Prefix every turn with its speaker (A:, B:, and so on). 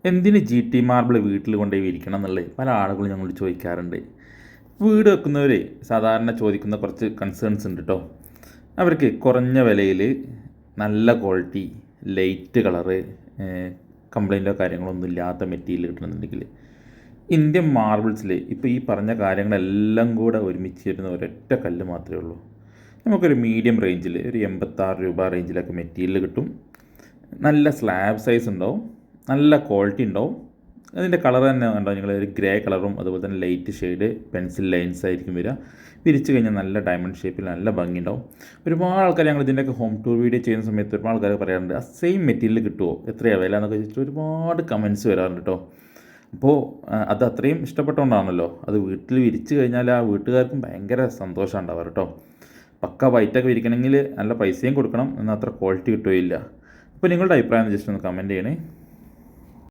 A: എന്തിന് G T marble വീട്ടിൽ കൊണ്ടുപോയി വിരിക്കണം എന്നുള്ളത് പല ആളുകളും ഞങ്ങൾ ചോദിക്കാറുണ്ട്. വീട് വെക്കുന്നവർ സാധാരണ ചോദിക്കുന്ന കുറച്ച് കൺസേൺസ് ഉണ്ട് കേട്ടോ. അവർക്ക് കുറഞ്ഞ വിലയിൽ നല്ല ക്വാളിറ്റി ലൈറ്റ് കളറ് കംപ്ലൈൻറ്റോ കാര്യങ്ങളൊന്നും ഇല്ലാത്ത മെറ്റീരിയൽ കിട്ടണമെന്നുണ്ടെങ്കിൽ ഇന്ത്യൻ മാർബിൾസിൽ ഇപ്പോൾ ഈ പറഞ്ഞ കാര്യങ്ങളെല്ലാം കൂടെ ഒരുമിച്ച് വരുന്ന ഒരൊറ്റ കല്ല് മാത്രമേ ഉള്ളൂ. നമുക്കൊരു മീഡിയം റേഞ്ചിൽ ഒരു 86 രൂപ റേഞ്ചിലൊക്കെ മെറ്റീരിയൽ കിട്ടും. നല്ല സ്ലാബ് സൈസ് ഉണ്ടാവും, നല്ല ക്വാളിറ്റി ഉണ്ടാവും. അതിൻ്റെ കളർ തന്നെ കണ്ടോ നിങ്ങൾ, ഒരു ഗ്രേ കളറും അതുപോലെ തന്നെ ലൈറ്റ് ഷെയ്ഡ് പെൻസിൽ ലൈൻസ് ആയിരിക്കും വരിക. വിരിച്ച് കഴിഞ്ഞാൽ നല്ല ഡയമണ്ട് ഷേപ്പിൽ നല്ല ഭംഗി ഉണ്ടാവും. ഒരുപാട് ആൾക്കാർ ഞങ്ങൾ ഇതിൻ്റെയൊക്കെ ഹോം ടൂർ വീഡിയോ ചെയ്യുന്ന സമയത്ത് ഒരുപാട് ആൾക്കാർ പറയാറുണ്ട് ആ സെയിം മെറ്റീരിയൽ കിട്ടുമോ, എത്രയാണ് വില എന്നൊക്കെ ചോദിച്ചിട്ട് ഒരുപാട് കമൻറ്റ്സ് വരാറുണ്ട് കേട്ടോ. അപ്പോൾ അത് അത്രയും ഇഷ്ടപ്പെട്ടുകൊണ്ടാണല്ലോ അത് വീട്ടിൽ വിരിച്ച് കഴിഞ്ഞാൽ ആ വീട്ടുകാർക്കും ഭയങ്കര സന്തോഷം ഉണ്ടാവാറ് കേട്ടോ. പക്ക വൈറ്റൊക്കെ വിരിക്കണമെങ്കിൽ നല്ല പൈസയും കൊടുക്കണം, എന്നാൽ അത്ര ക്വാളിറ്റി കിട്ടുകയില്ല. അപ്പോൾ നിങ്ങളുടെ അഭിപ്രായം ജസ്റ്റ് ഒന്ന് കമൻറ്റ് ചെയ്യണേ.